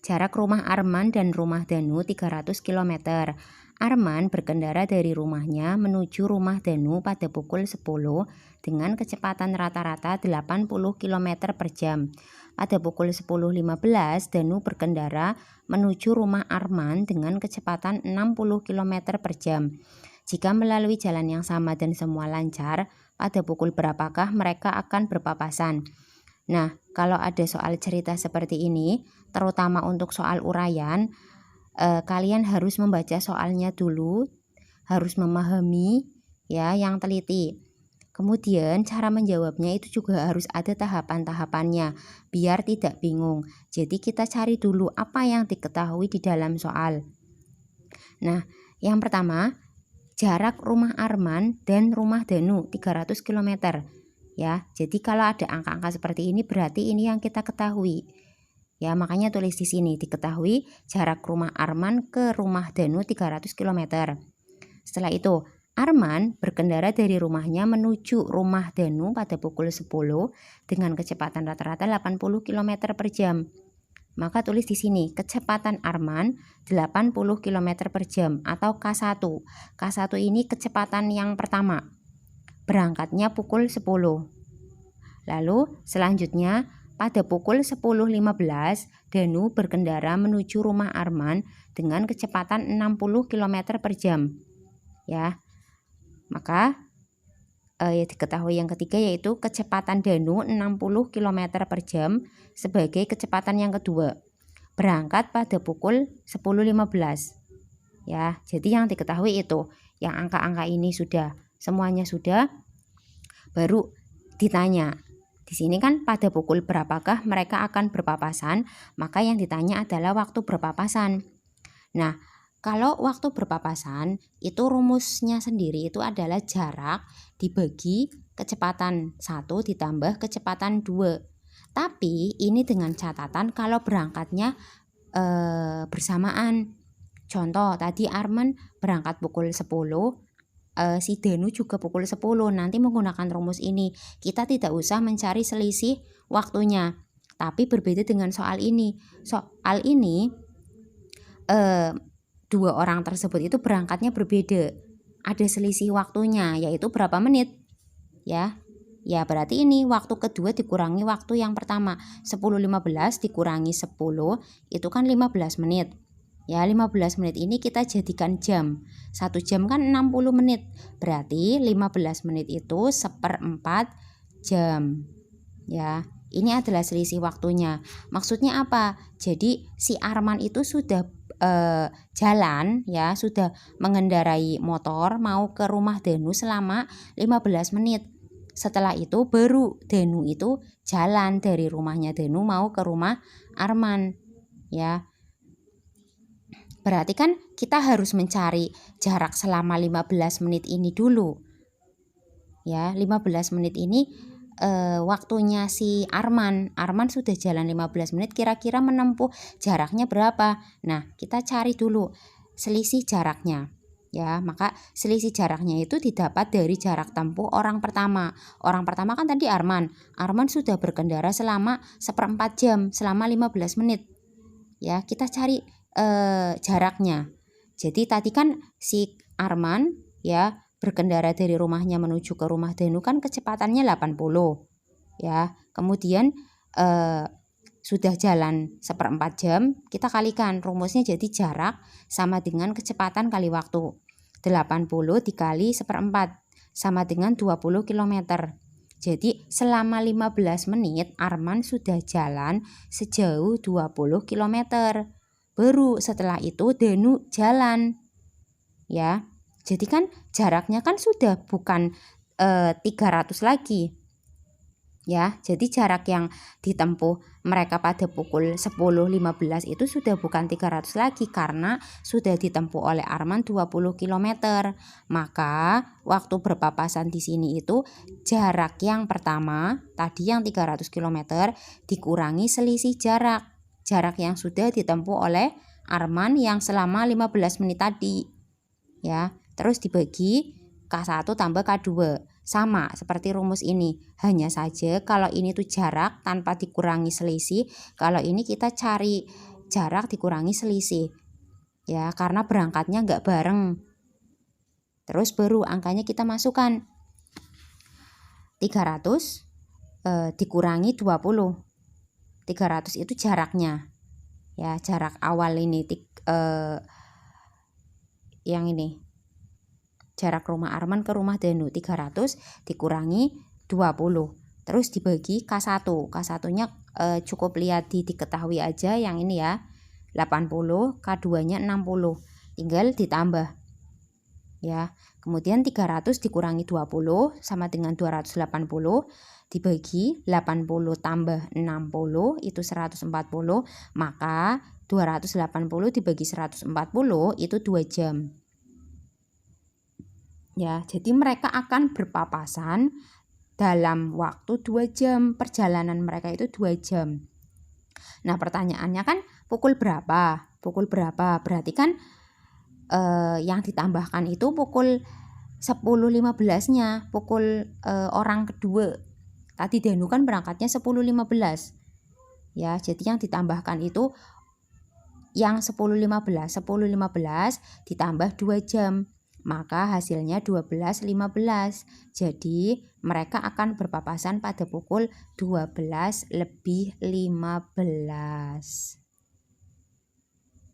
Jarak rumah Arman dan rumah Danu 300 km. Arman berkendara dari rumahnya menuju rumah Danu pada pukul 10 dengan kecepatan rata-rata 80 km per jam. Pada pukul 10.15 Danu berkendara menuju rumah Arman dengan kecepatan 60 km per jam. Jika melalui jalan yang sama dan semua lancar, pada pukul berapakah mereka akan berpapasan? Nah, kalau ada soal cerita seperti ini, terutama untuk soal uraian, kalian harus membaca soalnya dulu, harus memahami ya yang teliti. Kemudian cara menjawabnya itu juga harus ada tahapan-tahapannya biar tidak bingung. Jadi kita cari dulu apa yang diketahui di dalam soal. Nah, yang pertama, jarak rumah Arman dan rumah Danu 300 km. Ya, jadi kalau ada angka-angka seperti ini berarti ini yang kita ketahui. Ya, makanya tulis di sini diketahui jarak rumah Arman ke rumah Danu 300 km. Setelah itu, Arman berkendara dari rumahnya menuju rumah Danu pada pukul 10 dengan kecepatan rata-rata 80 km per jam. Maka tulis di sini kecepatan Arman 80 km per jam atau K1. K1 ini kecepatan yang pertama. Berangkatnya pukul 10. Lalu selanjutnya pada pukul 10.15 Danu berkendara menuju rumah Arman dengan kecepatan 60 km per jam. Ya. Maka diketahui yang ketiga yaitu kecepatan Danu 60 km per jam sebagai kecepatan yang kedua. Berangkat pada pukul 10.15. Ya, jadi yang diketahui itu, yang angka-angka ini semuanya sudah, baru ditanya. Di sini kan pada pukul berapakah mereka akan berpapasan, maka yang ditanya adalah waktu berpapasan. Nah, kalau waktu berpapasan itu rumusnya sendiri itu adalah jarak dibagi kecepatan 1 ditambah kecepatan 2. Tapi ini dengan catatan kalau berangkatnya bersamaan. Contoh tadi Arman berangkat pukul 10, si Danu juga pukul 10. Nanti menggunakan rumus ini kita tidak usah mencari selisih waktunya, tapi berbeda dengan soal ini. Soal ini dua orang tersebut itu berangkatnya berbeda, ada selisih waktunya yaitu berapa menit ya. Ya berarti ini waktu kedua dikurangi waktu yang pertama. 10.15 dikurangi 10 itu kan 15 menit. Ya 15 menit ini kita jadikan jam. 1 jam kan 60 menit. Berarti 15 menit itu 1/4 jam. Ya, ini adalah selisih waktunya. Maksudnya apa? Jadi si Arman itu sudah jalan ya, sudah mengendarai motor mau ke rumah Danu selama 15 menit. Setelah itu baru Danu itu jalan dari rumahnya Danu mau ke rumah Arman. Ya. Berarti kan kita harus mencari jarak selama 15 menit ini dulu. Ya, 15 menit ini waktunya si Arman. Arman sudah jalan 15 menit, kira-kira menempuh jaraknya berapa? Nah, kita cari dulu selisih jaraknya. Ya, maka selisih jaraknya itu didapat dari jarak tempuh orang pertama. Orang pertama kan tadi Arman. Arman sudah berkendara selama 1/4 jam, selama 15 menit. Ya, kita cari jaraknya. Jadi tadi kan si Arman ya berkendara dari rumahnya menuju ke rumah Danu kan kecepatannya 80 ya. Kemudian sudah jalan 1/4 jam, kita kalikan rumusnya, jadi jarak sama dengan kecepatan kali waktu. 80 dikali 1/4 sama dengan 20 km. Jadi selama 15 menit Arman sudah jalan sejauh 20 km. Baru setelah itu Danu jalan. Ya. Jadi kan jaraknya kan sudah bukan 300 lagi. Ya, jadi jarak yang ditempuh mereka pada pukul 10.15 itu sudah bukan 300 lagi karena sudah ditempuh oleh Arman 20 km. Maka waktu berpapasan di sini itu jarak yang pertama tadi yang 300 km dikurangi selisih jarak yang sudah ditempuh oleh Arman yang selama 15 menit tadi. Ya, terus dibagi K1 tambah K2. Sama seperti rumus ini. Hanya saja kalau ini tuh jarak tanpa dikurangi selisih, kalau ini kita cari jarak dikurangi selisih. Ya, karena berangkatnya nggak bareng. Terus baru angkanya kita masukkan. 300 dikurangi 20. 300 itu jaraknya. Ya, jarak awal ini yang ini. Jarak rumah Arman ke rumah Danu 300 dikurangi 20. Terus dibagi K1. K1-nya cukup lihat diketahui aja yang ini ya. 80, K2-nya 60. Tinggal ditambah. Ya. Kemudian 300 dikurangi 20 sama dengan 280 dibagi 80 tambah 60 itu 140, maka 280 dibagi 140 itu 2 jam. Ya, jadi mereka akan berpapasan dalam waktu 2 jam. Perjalanan mereka itu 2 jam. Nah, pertanyaannya kan pukul berapa? Pukul berapa? Berarti kan yang ditambahkan itu pukul 10.15-nya, pukul orang kedua. Tadi Danu kan berangkatnya 10.15. Ya, jadi yang ditambahkan itu yang 10.15. 10.15 ditambah 2 jam. Maka hasilnya 12.15. Jadi mereka akan berpapasan pada pukul 12.15.